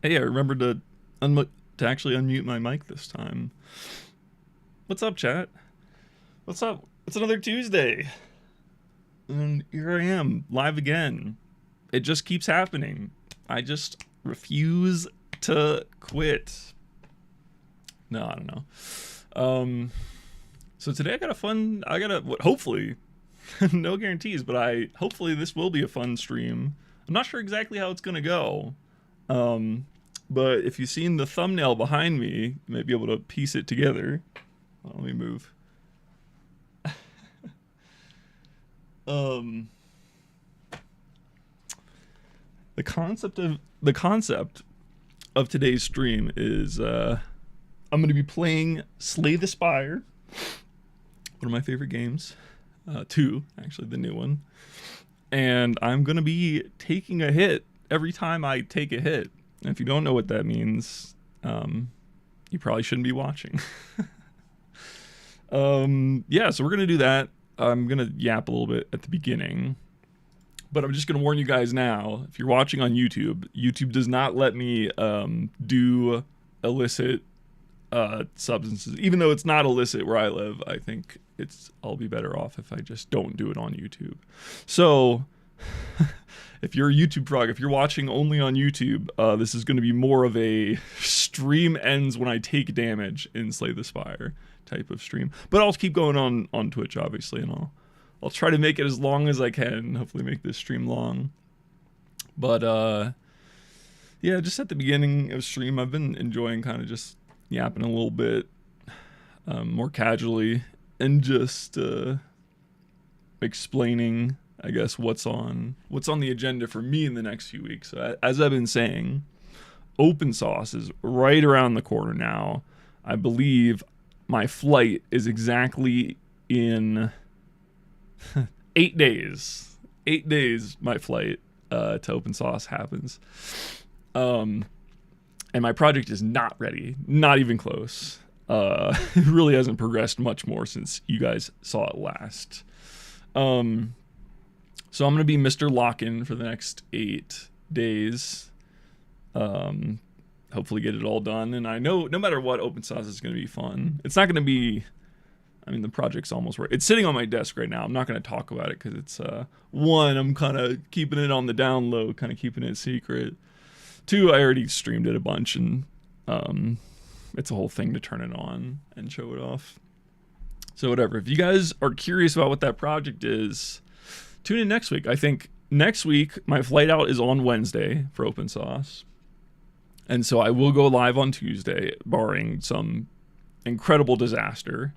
Hey, I remembered to actually unmute my mic this time. What's up, chat? What's up? It's another Tuesday, and here I am, live again. It just keeps happening. I just refuse to quit. No, I don't know. So today hopefully, no guarantees, but hopefully this will be a fun stream. I'm not sure exactly how it's gonna go. But if you've seen the thumbnail behind me, you may be able to piece it together. Let me move. The concept of today's stream is I'm going to be playing Slay the Spire, one of my favorite games. 2, actually, the new one. And I'm going to be taking a hit every time I take a hit. And if you don't know what that means, you probably shouldn't be watching. Yeah, so we're going to do that. I'm going to yap a little bit at the beginning. But I'm just going to warn you guys now, if you're watching on YouTube, YouTube does not let me do illicit substances. Even though it's not illicit where I live, I think I'll be better off if I just don't do it on YouTube. So if you're a YouTube frog, if you're watching only on YouTube, this is going to be more of a stream ends when I take damage in Slay the Spire type of stream. But I'll keep going on Twitch, obviously, and I'll try to make it as long as I can. Hopefully make this stream long. But yeah, just at the beginning of stream, I've been enjoying kind of just yapping a little bit more casually and just explaining, I guess, what's on the agenda for me in the next few weeks. So, as I've been saying, OpenSauce is right around the corner now. I believe my flight is exactly in 8 days. 8 days my flight to OpenSauce happens. And my project is not ready. Not even close. It really hasn't progressed much more since you guys saw it last. So I'm going to be Mr. Lock-in for the next 8 days. Hopefully get it all done. And I know no matter what, OpenSauce is going to be fun. It's not going to be... I mean, the project's almost right. It's sitting on my desk right now. I'm not going to talk about it because it's, one, I'm kind of keeping it on the down low, kind of keeping it secret. 2, I already streamed it a bunch, and it's a whole thing to turn it on and show it off. So whatever. If you guys are curious about what that project is, tune in next week. I think next week, my flight out is on Wednesday for OpenSauce. And so I will go live on Tuesday, barring some incredible disaster.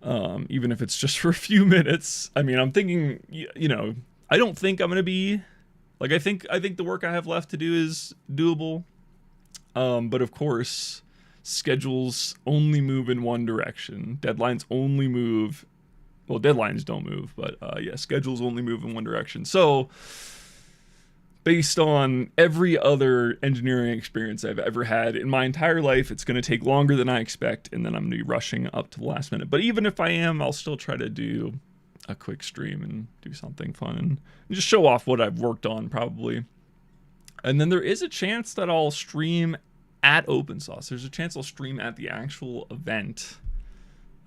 Even if it's just for a few minutes. I mean, I'm thinking, you know, I don't think I'm going to be, like, I think the work I have left to do is doable. But of course, schedules only move in one direction. Deadlines only move, well, deadlines don't move, but yeah, schedules only move in one direction. So, based on every other engineering experience I've ever had in my entire life, it's going to take longer than I expect, and then I'm going to be rushing up to the last minute. But even if I am, I'll still try to do a quick stream and do something fun and just show off what I've worked on, probably. And then there is a chance that I'll stream at OpenSauce. There's a chance I'll stream at the actual event.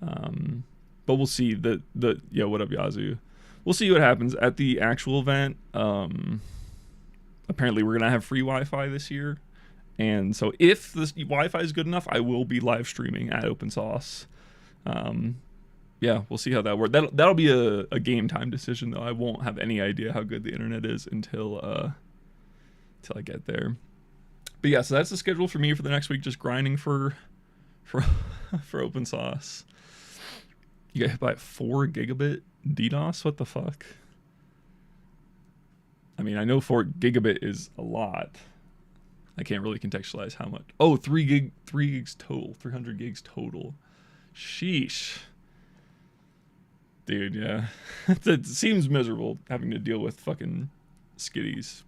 But we'll see. Yeah, what up, Yazoo? We'll see what happens at the actual event. Apparently we're gonna have free Wi-Fi this year, and so if this Wi-Fi is good enough, I will be live streaming at OpenSauce. Yeah, we'll see how that works. That'll be a game time decision, though. I won't have any idea how good the internet is until I get there. But yeah, so that's the schedule for me for the next week. Just grinding for OpenSauce. You got hit by 4 gigabit DDoS. What the fuck? I mean, I know 4 gigabit is a lot. I can't really contextualize how much. Oh, 3 gigs total. 300 gigs total. Sheesh. Dude, yeah. It seems miserable having to deal with fucking skitties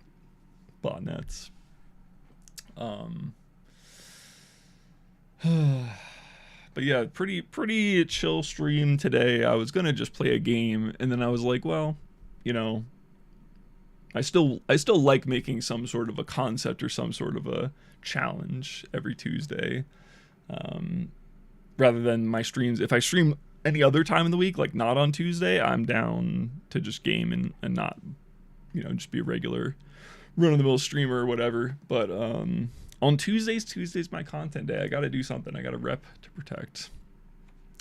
botnets. But yeah, pretty chill stream today. I was gonna just play a game, and then I was like, well, you know, I still like making some sort of a concept or some sort of a challenge every Tuesday, rather than my streams. If I stream any other time in the week, like not on Tuesday, I'm down to just game and not, just be a regular run-of-the-mill streamer or whatever. But on Tuesday's my content day. I got to do something. I got to rep to protect.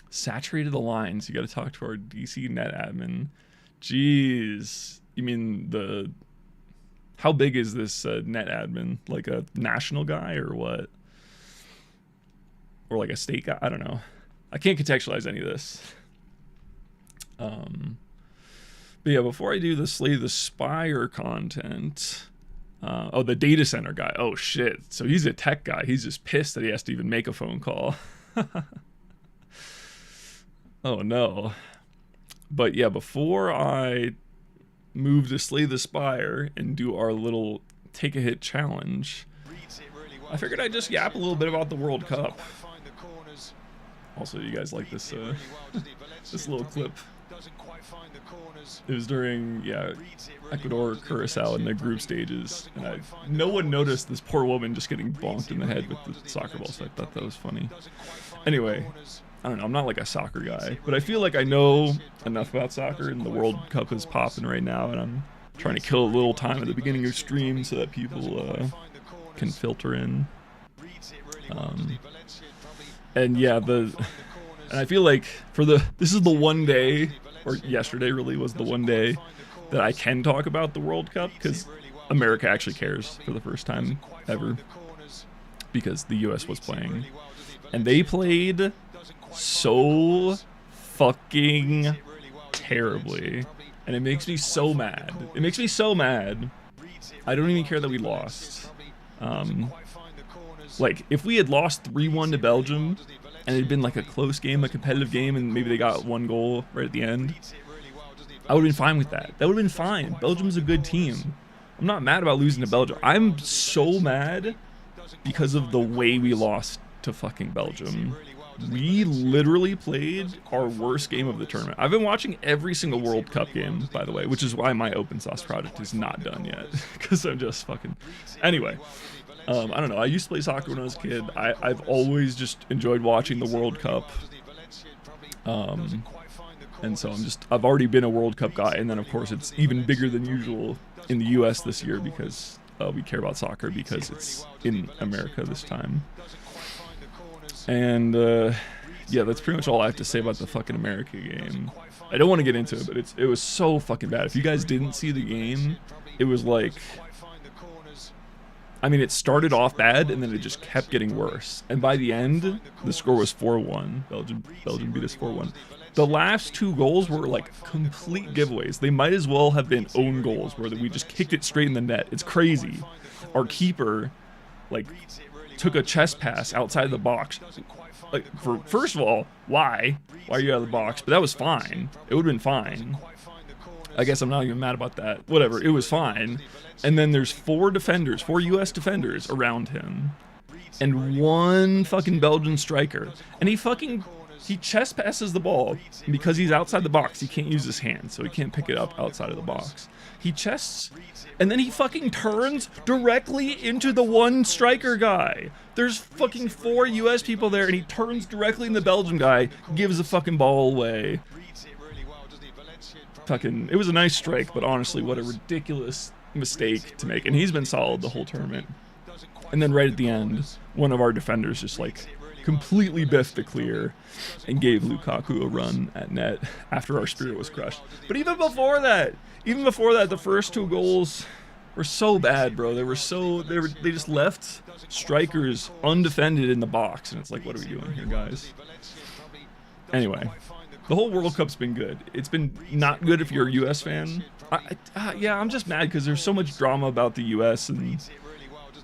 Saturated the lines. You got to talk to our DC net admin. Jeez. You mean how big is this net admin? Like a national guy or what? Or like a state guy? I don't know. I can't contextualize any of this. But yeah, before I do the Slay the Spire content, the data center guy. Oh shit. So he's a tech guy. He's just pissed that he has to even make a phone call. Oh no. But yeah, before I move to Slay the Spire and do our little take a hit challenge, I figured I'd just yap a little bit about the World Cup. Also, you guys like this this little clip. It was during Ecuador, Curacao in the group stages, and no one noticed this poor woman just getting bonked in the head with the soccer ball, so I thought that was funny. Anyway, I don't know, I'm not like a soccer guy, but I feel like I know enough about soccer, and the World Cup is popping right now, and I'm trying to kill a little time at the beginning of stream so that people can filter in. And yeah, and I feel like this is the one day, or yesterday really was the one day that I can talk about the World Cup, because America actually cares for the first time ever, because the US was playing, and they played so fucking terribly, and it makes me so mad. It makes me so mad. I don't even care that we lost. Like, if we had lost 3-1 to Belgium, and it had been like a close game, a competitive game, and maybe they got one goal right at the end, I would have been fine with that. That would have been fine. Belgium's a good team. I'm not mad about losing to Belgium. I'm so mad because of the way we lost to fucking Belgium. We literally played our worst game of the tournament. I've been watching every single World Cup game, by the way, which is why my open source project is not done yet, because I'm just fucking... Anyway. I don't know, I used to play soccer when I was a kid. I've always just enjoyed watching the World Cup. And so I've already been a World Cup guy, and then of course it's even bigger than usual in the US this year because we care about soccer because it's in America this time. And yeah, that's pretty much all I have to say about the fucking America game. I don't want to get into it, but it was so fucking bad. If you guys didn't see the game, it was like... I mean, it started off bad, and then it just kept getting worse. And by the end, the score was 4-1. Belgium beat us 4-1. The last 2 goals were, like, complete giveaways. They might as well have been own goals, where we just kicked it straight in the net. It's crazy. Our keeper, like, took a chest pass outside the box. Like, first of all, why? Why are you out of the box? But that was fine. It would have been fine. I guess I'm not even mad about that. Whatever, it was fine. And then there's 4 US defenders around him. And 1 fucking Belgian striker. And he chest passes the ball. And because he's outside the box, he can't use his hand, so he can't pick it up outside of the box. He chests, and then he fucking turns directly into the 1 striker guy. There's fucking 4 US people there, and he turns directly in the Belgian guy, gives the fucking ball away. Fucking, it was a nice strike, but honestly, what a ridiculous mistake to make. And he's been solid the whole tournament. And then right at the end, one of our defenders just like completely biffed the clear and gave Lukaku a run at net after our spirit was crushed. But even before that, the first 2 goals were so bad, bro. They just left strikers undefended in the box, and it's like, what are we doing here, guys? Anyway. The whole World Cup's been good. It's been not good if you're a US fan. Yeah, I'm just mad because there's so much drama about the US, and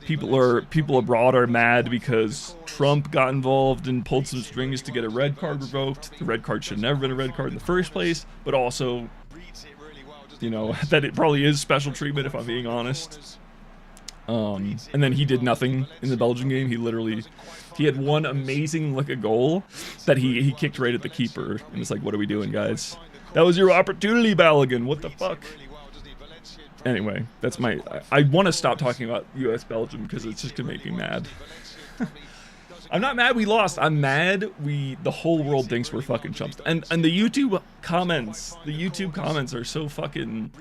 people abroad are mad because Trump got involved and pulled some strings to get a red card revoked. The red card should have never been a red card in the first place, but also, you know, that it probably is special treatment if I'm being honest. And then he did nothing in the Belgian game. He had one amazing goal that he kicked right at the keeper, and it's like, what are we doing, guys? That was your opportunity, Balogun. What the fuck? Anyway, that's my. I want to stop talking about U.S. Belgium because it's just gonna make me mad. I'm not mad we lost. I'm mad the whole world thinks we're fucking chumps. And the YouTube comments are so fucking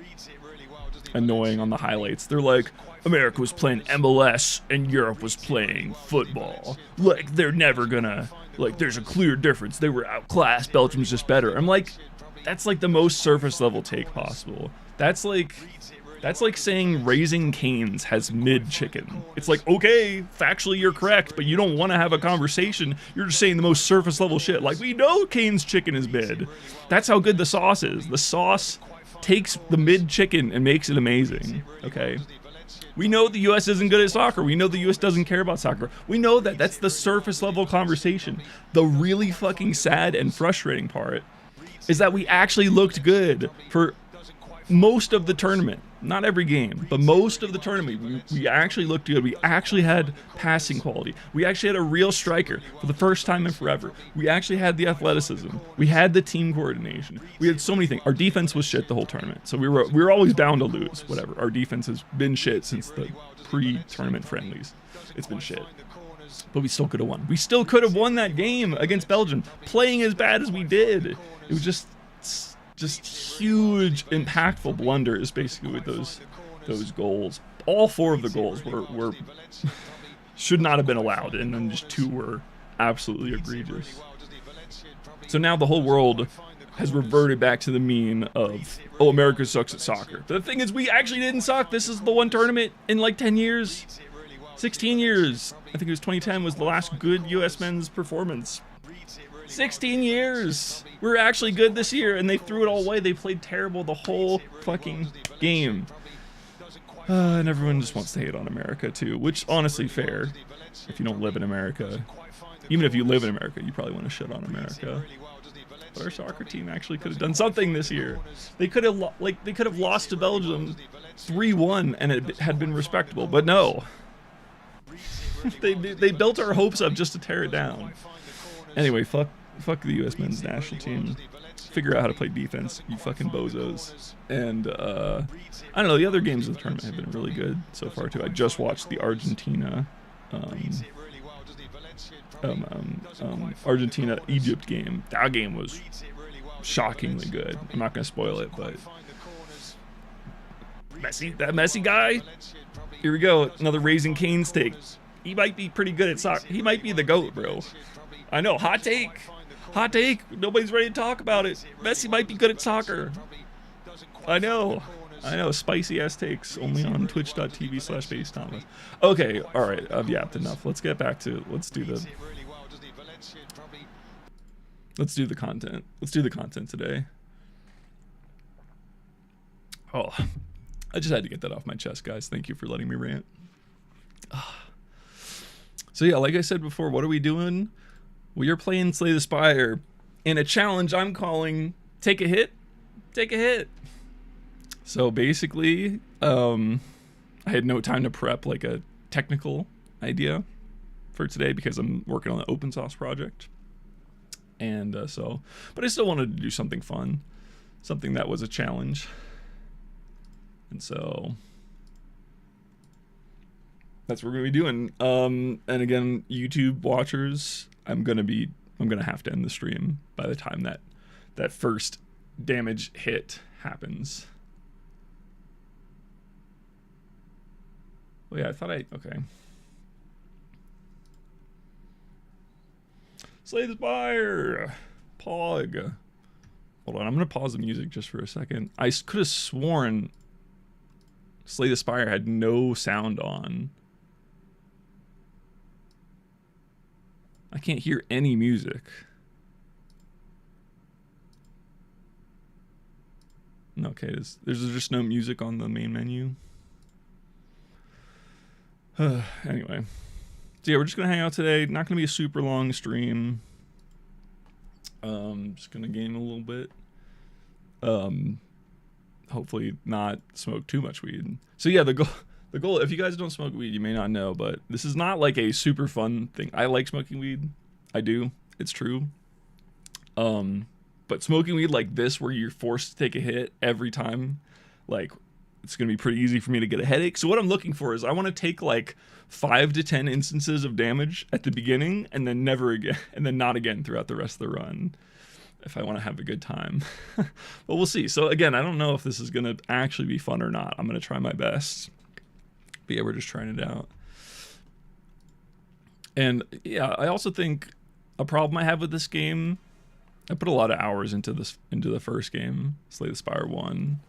annoying on the highlights. They're like, America was playing MLS and Europe was playing football. Like, they're never gonna, like, there's a clear difference. They were outclassed. Belgium's just better. I'm like, that's like the most surface level take possible. That's like saying Raising Cane's has mid chicken. It's like, okay, factually you're correct, but you don't want to have a conversation. You're just saying the most surface level shit. Like, we know Cane's chicken is mid. That's how good the sauce is. The sauce takes the mid chicken and makes it amazing. Okay. We know the US isn't good at soccer. We know the US doesn't care about soccer. We know that. That's the surface level conversation. The really fucking sad and frustrating part is that we actually looked good for most of the tournament. Not every game, but most of the tournament, we actually looked good. We actually had passing quality. We actually had a real striker for the first time in forever. We actually had the athleticism. We had the team coordination. We had so many things. Our defense was shit the whole tournament, so we were always bound to lose. Whatever. Our defense has been shit since the pre-tournament friendlies. It's been shit. But we still could have won. We still could have won that game against Belgium, playing as bad as we did. It was just huge, impactful blunders, basically, with those goals. All 4 of the goals were should not have been allowed, and then just 2 were absolutely egregious. So now the whole world has reverted back to the mean of, oh, America sucks at soccer. But the thing is, we actually didn't suck. This is the one tournament in like 10 years, 16 years. I think it was 2010 was the last good U.S. men's performance. 16 years. We were actually good this year, and they threw it all away. They played terrible the whole fucking game. And everyone just wants to hate on America, too, which, honestly, fair. If you don't live in America. Even if you live in America, you probably want to shit on America. But our soccer team actually could have done something this year. They could have lost to Belgium 3-1, and it had been respectable. But no. They built our hopes up just to tear it down. Anyway, fuck the U.S. men's national team. Figure out how to play defense, you fucking bozos. And, I don't know, the other games of the tournament have been really good so far, too. I just watched the Argentina-Egypt game. That game was shockingly good. I'm not going to spoil it, but... That Messi guy? Here we go, another Raising Cane's take. He might be pretty good at soccer. He might be the GOAT, bro. I know, hot take. Hot take. Nobody's ready to talk about it. Messi might be good at soccer. I know, spicy ass takes only on twitch.tv/basethomas. Okay, all right, I've yapped enough. Let's get back to, let's do the content. Let's do the content today. Oh, I just had to get that off my chest, guys. Thank you for letting me rant. So yeah, like I said before, what are we doing? We are playing Slay the Spire in a challenge I'm calling Take a Hit, Take a Hit. So basically, I had no time to prep like a technical idea for today because I'm working on an open source project. And but I still wanted to do something fun, something that was a challenge. And so that's what we're gonna be doing. And again, YouTube watchers, I'm gonna have to end the stream by the time that first damage hit happens. Well, yeah, okay. Slay the Spire! Pog. Hold on, I'm gonna pause the music just for a second. I could have sworn Slay the Spire had no sound on. I can't hear any music. Okay, there's just no music on the main menu. Anyway. So yeah, we're just gonna hang out today. Not gonna be a super long stream. Just gonna game a little bit. Hopefully not smoke too much weed. So yeah, the goal, if you guys don't smoke weed, you may not know, but this is not like a super fun thing. I like smoking weed. I do. It's true. But smoking weed like this, where you're forced to take a hit every time, like, it's going to be pretty easy for me to get a headache. So what I'm looking for is I want to take like 5 to 10 instances of damage at the beginning and then never again, and then not again throughout the rest of the run if I want to have a good time. But we'll see. So again, I don't know if this is going to actually be fun or not. I'm going to try my best. But yeah, we're just trying it out. And yeah, I also think a problem I have with this game, I put a lot of hours into the first game, Slay the Spire 1.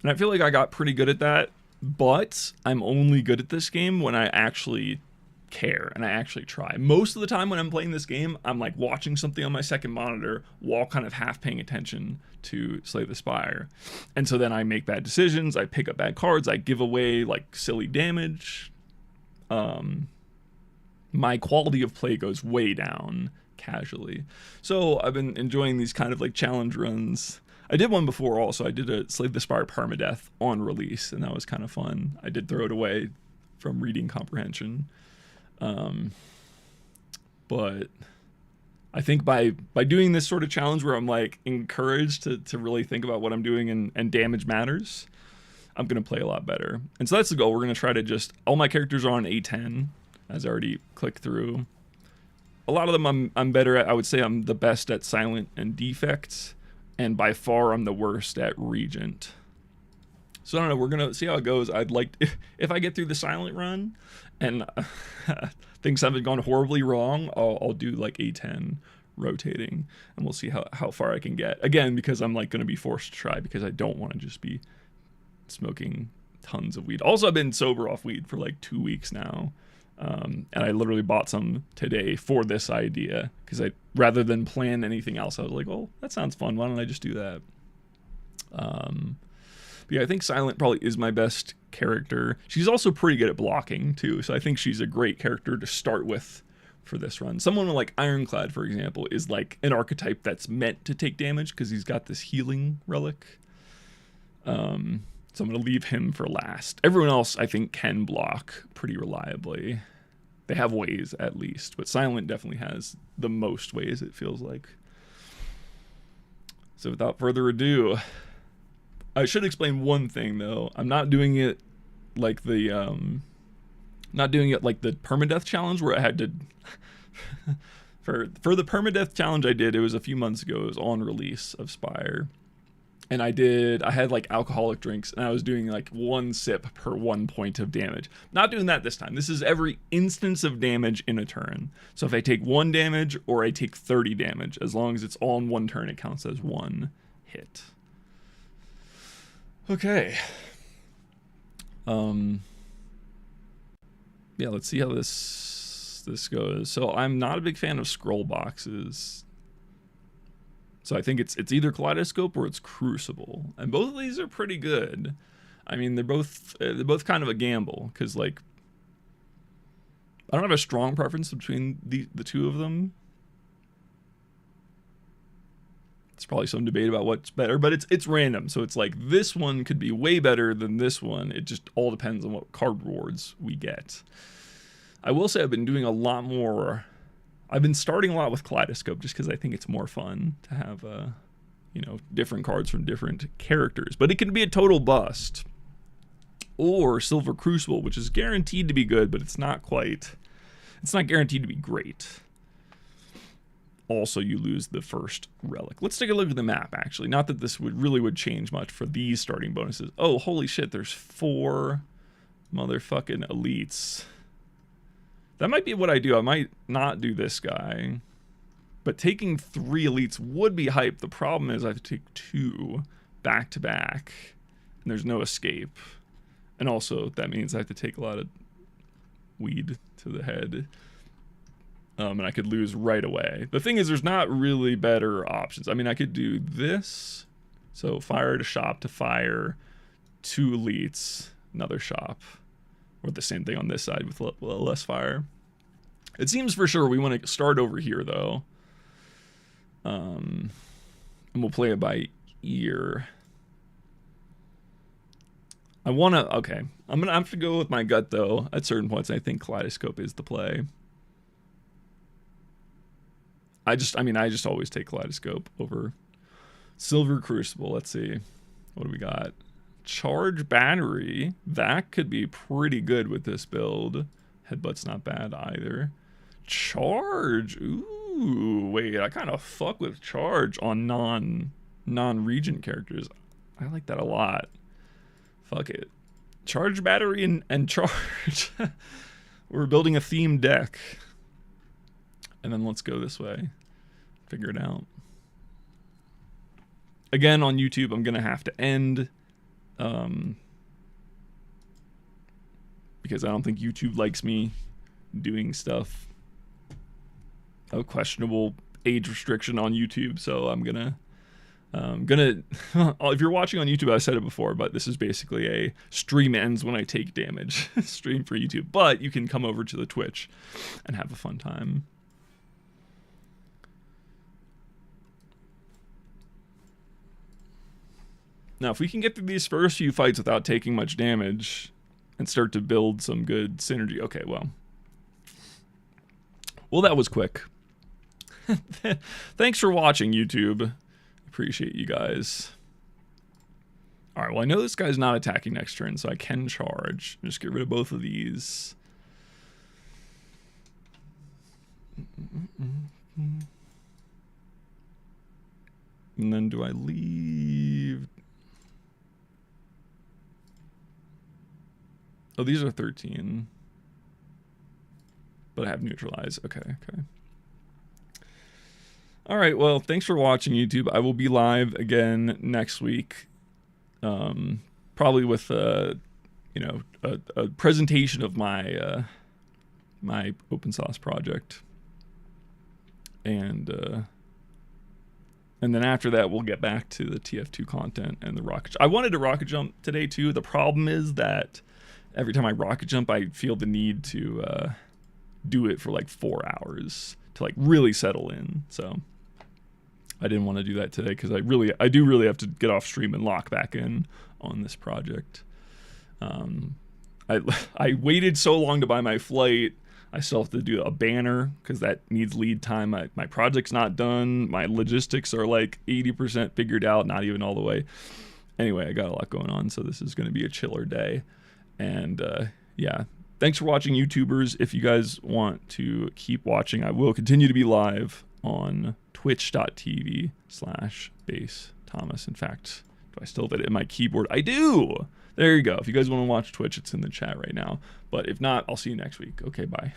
And I feel like I got pretty good at that, but I'm only good at this game when I actually care and I actually try. Most of the time when I'm playing this game, I'm like watching something on my second monitor while kind of half paying attention to Slay the Spire. And so then I make bad decisions, I pick up bad cards, I give away like silly damage. My quality of play goes way down casually. So I've been enjoying these kind of like challenge runs. I did one before also. I did a Slay the Spire permadeath on release, and that was kind of fun. I did throw it away from reading comprehension. But I think by doing this sort of challenge where I'm like encouraged to really think about what I'm doing and damage matters, I'm going to play a lot better. And so that's the goal. We're going to try to just, all my characters are on A10, as I already clicked through. A lot of them I'm better at. I would say I'm the best at Silent and Defect, and by far I'm the worst at Regent. So I don't know, we're gonna see how it goes. I'd like, if I get through the Silent run and things haven't gone horribly wrong, I'll do like A10 rotating, and we'll see how far I can get. Again, because I'm like gonna be forced to try, because I don't want to just be smoking tons of weed. Also, I've been sober off weed for like 2 weeks now. And I literally bought some today for this idea, because rather than plan anything else, I was like, well, that sounds fun. Why don't I just do that? But yeah, I think Silent probably is my best character. She's also pretty good at blocking too, so I think she's a great character to start with for this run. Someone like Ironclad, for example, is like an archetype that's meant to take damage because he's got this healing relic. So I'm going to leave him for last. Everyone else, I think, can block pretty reliably. They have ways, at least. But Silent definitely has the most ways, it feels like. So without further ado, I should explain one thing, though. I'm not doing it like the permadeath challenge where I had to... for the permadeath challenge I did, it was a few months ago. It was on release of Spire. And I had like alcoholic drinks, and I was doing like 1 sip per 1 point of damage. Not doing that this time. This is every instance of damage in a turn. So if I take 1 damage or I take 30 damage, as long as it's all in 1 turn, it counts as 1 hit. Okay. Yeah, let's see how this goes. So I'm not a big fan of scroll boxes. So I think it's either Kaleidoscope or it's Crucible, and both of these are pretty good. I mean, they're both kind of a gamble, because like I don't have a strong preference between the two of them. It's probably some debate about what's better, but it's random. So it's like this one could be way better than this one. It just all depends on what card rewards we get. I will say I've been doing a lot more. I've been starting a lot with Kaleidoscope just because I think it's more fun to have, different cards from different characters. But it can be a total bust. Or Silver Crucible, which is guaranteed to be good, but it's not guaranteed to be great. Also, you lose the first relic. Let's take a look at the map, actually. Not that this would change much for these starting bonuses. Oh, holy shit, there's 4 motherfucking elites. That might be what I do. I might not do this guy. But taking 3 elites would be hype. The problem is I have to take 2 back to back. And there's no escape. And also, that means I have to take a lot of weed to the head. And I could lose right away. The thing is, there's not really better options. I mean, I could do this. So fire to shop to fire. 2 elites. Another shop. Or the same thing on this side with less fire. It seems for sure we want to start over here, though. And we'll play it by ear. Okay. I'm going to have to go with my gut, though. At certain points, I think Kaleidoscope is the play. I just always take Kaleidoscope over Silver Crucible. Let's see. What do we got? Charge battery. That could be pretty good with this build. Headbutt's not bad either. Charge. Ooh, wait, I kind of fuck with charge on non-regent characters. I like that a lot. Fuck it. Charge battery and charge. We're building a theme deck. And then let's go this way. Figure it out. Again, on YouTube, I'm going to have to end. Because I don't think YouTube likes me doing stuff. A questionable age restriction on YouTube. So I'm going to... if you're watching on YouTube, I said it before, but this is basically a stream ends when I take damage stream for YouTube. But you can come over to the Twitch and have a fun time. Now, if we can get through these first few fights without taking much damage and start to build some good synergy. Okay, well, that was quick. Thanks for watching, YouTube. Appreciate you guys. All right, well, I know this guy's not attacking next turn, so I can charge. Just get rid of both of these. And then do I leave? Oh, these are 13. But I have neutralize. Okay, okay. All right, well, thanks for watching, YouTube. I will be live again next week, probably with a presentation of my my open source project, and then after that we'll get back to the TF2 content and the rocket. I wanted to rocket jump today too. The problem is that every time I rocket jump, I feel the need to do it for like 4 hours to like really settle in. So I didn't want to do that today because I do really have to get off stream and lock back in on this project. I waited so long to buy my flight. I still have to do a banner because that needs lead time. My project's not done. My logistics are like 80% figured out, not even all the way. Anyway, I got a lot going on, so this is going to be a chiller day. And yeah, thanks for watching, YouTubers. If you guys want to keep watching, I will continue to be live on twitch.tv/BassThomas. In fact, do I still have it in my keyboard? I do! There you go. If you guys want to watch Twitch, it's in the chat right now. But if not, I'll see you next week. Okay, bye.